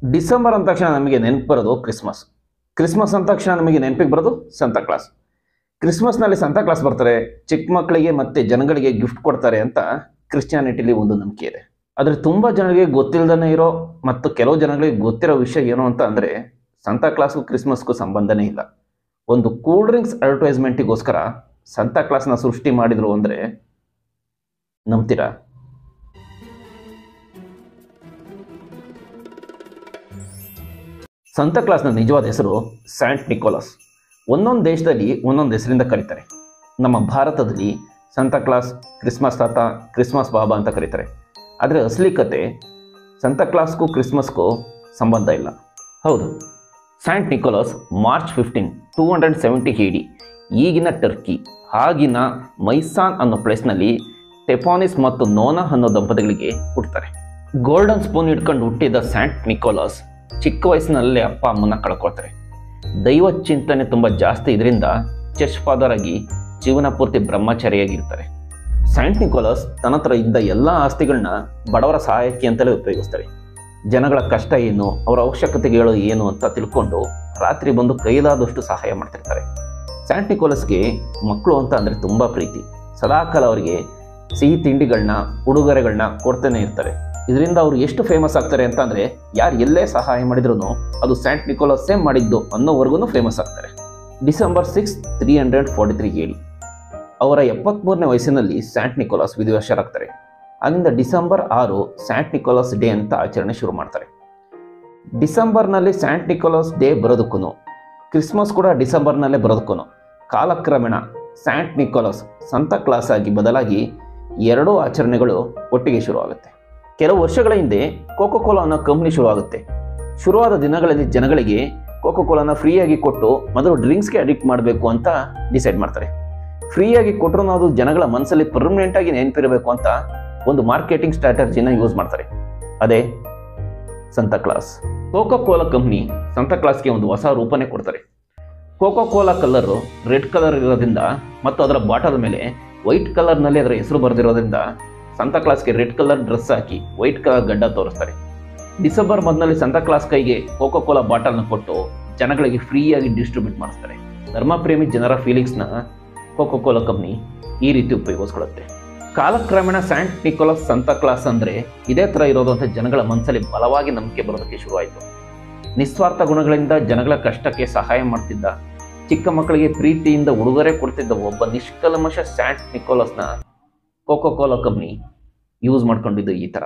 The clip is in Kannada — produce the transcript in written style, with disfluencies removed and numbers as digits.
ಡಿಸೆಂಬರ್ ಅಂದ ತಕ್ಷಣ ನಮಗೆ ನೆನಪು ಬರೋದು ಕ್ರಿಸ್ಮಸ್. ಕ್ರಿಸ್ಮಸ್ ಅಂದ ತಕ್ಷಣ ನಮಗೆ ನೆನಪಿಗೆ ಬರೋದು ಸಂತಾ ಕ್ಲಾಸ್. ಕ್ರಿಸ್ಮಸ್ನಲ್ಲಿ ಸಂತಾ ಕ್ಲಾಸ್ ಬರ್ತಾರೆ, ಚಿಕ್ಕ ಮಕ್ಕಳಿಗೆ ಮತ್ತೆ ಜನಗಳಿಗೆ ಗಿಫ್ಟ್ ಕೊಡ್ತಾರೆ ಅಂತ ಕ್ರಿಶ್ಚಿಯಾನಿಟಿಲಿ ಒಂದು ನಂಬಿಕೆ ಇದೆ. ಆದರೆ ತುಂಬ ಜನರಿಗೆ ಗೊತ್ತಿಲ್ಲದೇ ಇರೋ ಮತ್ತು ಕೆಲವು ಜನಗಳಿಗೆ ಗೊತ್ತಿರೋ ವಿಷಯ ಏನು ಅಂತ ಅಂದರೆ, ಸಂತಾ ಕ್ಲಾಸ್ಗೂ ಕ್ರಿಸ್ಮಸ್ಗೂ ಸಂಬಂಧನೇ ಇಲ್ಲ. ಒಂದು ಕೂಲ್ ಡ್ರಿಂಕ್ಸ್ ಅಡ್ವರ್ಟೈಸ್ಮೆಂಟಿಗೋಸ್ಕರ ಸಂತಾ ಕ್ಲಾಸ್ನ ಸೃಷ್ಟಿ ಮಾಡಿದ್ರು ಅಂದರೆ ನಂಬ್ತೀರಾ? ಸಂತಾ ಕ್ಲಾಸ್ನ ನಿಜವಾದ ಹೆಸರು ಸ್ಯಾಂಟ್ ನಿಕೋಲಸ್. ಒಂದೊಂದು ದೇಶದಲ್ಲಿ ಒಂದೊಂದು ಹೆಸರಿಂದ ಕರೀತಾರೆ. ನಮ್ಮ ಭಾರತದಲ್ಲಿ ಸಂತಾ ಕ್ಲಾಸ್, ಕ್ರಿಸ್ಮಸ್ ತಾತ, ಕ್ರಿಸ್ಮಸ್ ಬಾಬಾ ಅಂತ ಕರೀತಾರೆ. ಆದರೆ ಅಸಲಿ ಕತೆ ಸಂತಾ ಕ್ಲಾಸ್ಗೂ ಕ್ರಿಸ್ಮಸ್ಗೂ ಸಂಬಂಧ ಇಲ್ಲ. ಹೌದು, ಸ್ಯಾಂಟ್ ನಿಕೋಲಸ್ ಮಾರ್ಚ್ 15, 270 AD ಈಗಿನ ಟರ್ಕಿ, ಆಗಿನ ಮೈಸಾನ್ ಅನ್ನೋ ಪ್ಲೇಸ್ನಲ್ಲಿ ಟೆಪಾನಿಸ್ ಮತ್ತು ನೋನಾ ಅನ್ನೋ ದಂಪತಿಗಳಿಗೆ ಹುಟ್ಟುತ್ತಾರೆ. ಗೋಲ್ಡನ್ ಸ್ಪೂನ್ ಹಿಡ್ಕೊಂಡು ಹುಟ್ಟಿದ ಸ್ಯಾಂಟ್ ನಿಕೋಲಸ್ ಚಿಕ್ಕ ವಯಸ್ಸಿನಲ್ಲೇ ಅಪ್ಪ ಅಮ್ಮನ ಕಳ್ಕೊಳ್ತಾರೆ. ದೈವ ಚಿಂತನೆ ತುಂಬ ಜಾಸ್ತಿ ಇದರಿಂದ ಚರ್ಚ್ ಫಾದರ್ ಆಗಿ ಜೀವನ ಪೂರ್ತಿ ಬ್ರಹ್ಮಚಾರಿಯಾಗಿರ್ತಾರೆ. ಸ್ಯಾಂಟ್ ನಿಕೋಲಸ್ ತನ್ನ ಹತ್ರ ಇದ್ದ ಎಲ್ಲ ಆಸ್ತಿಗಳನ್ನ ಬಡವರ ಸಹಾಯಕ್ಕೆ ಅಂತಲೇ ಉಪಯೋಗಿಸ್ತಾರೆ. ಜನಗಳ ಕಷ್ಟ ಏನು, ಅವರ ಅವಶ್ಯಕತೆಗಳು ಏನು ಅಂತ ತಿಳ್ಕೊಂಡು ರಾತ್ರಿ ಬಂದು ಕೈಲಾದಷ್ಟು ಸಹಾಯ ಮಾಡ್ತಿರ್ತಾರೆ. ಸ್ಯಾಂಟ್ ನಿಕೋಲಸ್ಗೆ ಮಕ್ಕಳು ಅಂತ ಅಂದರೆ ತುಂಬ ಪ್ರೀತಿ. ಸದಾಕಾಲ ಅವರಿಗೆ ಸಿಹಿ ತಿಂಡಿಗಳನ್ನ, ಉಡುಗೊರೆಗಳನ್ನ ಕೊಡ್ತಾನೆ ಇರ್ತಾರೆ. ಇದರಿಂದ ಅವರು ಎಷ್ಟು ಫೇಮಸ್ ಆಗ್ತಾರೆ ಅಂತ ಅಂದರೆ, ಯಾರು ಎಲ್ಲೇ ಸಹಾಯ ಮಾಡಿದ್ರು ಅದು ಸ್ಯಾಂಟ್ ನಿಕೋಲಸ್ಸೇ ಮಾಡಿದ್ದು ಅನ್ನೋವರೆಗೂ ಫೇಮಸ್ ಆಗ್ತಾರೆ. ಡಿಸೆಂಬರ್ 6, 343 AD ಅವರ 73ನೇ ವಯಸ್ಸಿನಲ್ಲಿ ಸ್ಯಾಂಟ್ ನಿಕೋಲಸ್ ವಿಧಿವಶರಾಗ್ತಾರೆ. ಆಗಿಂದ ಡಿಸೆಂಬರ್ 6 ಸ್ಯಾಂಟ್ ನಿಕೋಲಸ್ ಡೇ ಅಂತ ಆಚರಣೆ ಶುರು ಮಾಡ್ತಾರೆ. ಡಿಸೆಂಬರ್ನಲ್ಲಿ ಸ್ಯಾಂಟ್ ನಿಕೋಲಸ್ ಡೇ ಬರೋದಕ್ಕೂ ಕ್ರಿಸ್ಮಸ್ ಕೂಡ ಡಿಸೆಂಬರ್ನಲ್ಲೇ ಬರೋದಕ್ಕೂ ಕಾಲಕ್ರಮೇಣ ಸ್ಯಾಂಟ್ ನಿಕೋಲಸ್ ಸಂತಾ ಕ್ಲಾಸ್ ಆಗಿ ಬದಲಾಗಿ ಎರಡೂ ಆಚರಣೆಗಳು ಒಟ್ಟಿಗೆ ಶುರುವಾಗುತ್ತೆ. ಕೆಲವು ವರ್ಷಗಳ ಹಿಂದೆ ಕೋಕೋ ಕೋಲಾ ಅನ್ನೋ ಕಂಪ್ನಿ ಶುರುವಾಗುತ್ತೆ. ಶುರುವಾದ ದಿನಗಳಲ್ಲಿ ಜನಗಳಿಗೆ ಕೋಕೋ ಕೋಲಾನ ಫ್ರೀಯಾಗಿ ಕೊಟ್ಟು ಮೊದಲು ಡ್ರಿಂಕ್ಸ್ಗೆ ಅಡಿಕ್ಟ್ ಮಾಡಬೇಕು ಅಂತ ಡಿಸೈಡ್ ಮಾಡ್ತಾರೆ. ಫ್ರೀಯಾಗಿ ಕೊಟ್ಟರು ಅದು ಜನಗಳ ಮನಸ್ಸಲ್ಲಿ ಪರ್ಮನೆಂಟಾಗಿ ನೆನಪಿರಬೇಕು ಅಂತ ಒಂದು ಮಾರ್ಕೆಟಿಂಗ್ ಸ್ಟ್ರಾಟಜಿನ ಯೂಸ್ ಮಾಡ್ತಾರೆ. ಅದೇ ಸಂತಾ ಕ್ಲಾಸ್. ಕೋಕೋ ಕೋಲಾ ಕಂಪ್ನಿ ಸಂತಾ ಕ್ಲಾಸ್ಗೆ ಒಂದು ಹೊಸ ರೂಪನೇ ಕೊಡ್ತಾರೆ. Cocoa Cola colour red colour ಇರೋದ್ರಿಂದ ಮತ್ತು ಅದರ ಬಾಟಲ್ ಮೇಲೆ ವೈಟ್ ಕಲರ್ನಲ್ಲಿ ಅದರ ಹೆಸರು ಬರೆದಿರೋದ್ರಿಂದ ಸಂತಾ ಕ್ಲಾಸ್ಗೆ ರೆಡ್ ಕಲರ್ ಡ್ರೆಸ್ ಹಾಕಿ ವೈಟ್ ಕಲರ್ ಗಡ್ಡ ತೋರಿಸ್ತಾರೆ. ಡಿಸೆಂಬರ್ ಮೊದಲಲ್ಲಿ ಸಂತಾ ಕ್ಲಾಸ್ ಕೈಗೆ ಕೋಕೋ ಕೋಲಾ ಬಾಟಲ್ನ ಕೊಟ್ಟು ಜನಗಳಿಗೆ ಫ್ರೀಯಾಗಿ ಡಿಸ್ಟ್ರಿಬ್ಯೂಟ್ ಮಾಡಿಸ್ತಾರೆ. ಧರ್ಮಪ್ರೇಮಿ ಜನರ ಫೀಲಿಂಗ್ಸ್ನ ಕೋಕೋ ಕೋಲಾ ಕಂಪ್ನಿ ಈ ರೀತಿ ಉಪಯೋಗಿಸ್ಕೊಳ್ಳುತ್ತೆ. ಕಾಲಕ್ರಮೇಣ ಸ್ಯಾಂಟ್ ನಿಕೋಲಸ್ ಸಂತಾ ಕ್ಲಾಸ್ ಅಂದರೆ ಇದೇ ಥರ ಇರೋದು ಅಂತ ಜನಗಳ ಮನಸ್ಸಲ್ಲಿ ಬಲವಾಗಿ ನಂಬಿಕೆ ಬರೋದಕ್ಕೆ ಶುರುವಾಯಿತು. ನಿಸ್ವಾರ್ಥ ಗುಣಗಳಿಂದ ಜನಗಳ ಕಷ್ಟಕ್ಕೆ ಸಹಾಯ ಮಾಡ್ತಿದ್ದ, ಚಿಕ್ಕ ಮಕ್ಕಳಿಗೆ ಪ್ರೀತಿಯಿಂದ ಉಡುಗೊರೆ ಕೊಡ್ತಿದ್ದ ಒಬ್ಬ ನಿಷ್ಕಲ್ಮಶ ಸ್ಯಾಂಟ್ ನಿಕೋಲಸ್ನ ಕೋಕೋ ಕೋಲಾ ಕಂಪ್ನಿ ಯೂಸ್ ಮಾಡ್ಕೊಂಡಿದ್ದು ಈ ಥರ.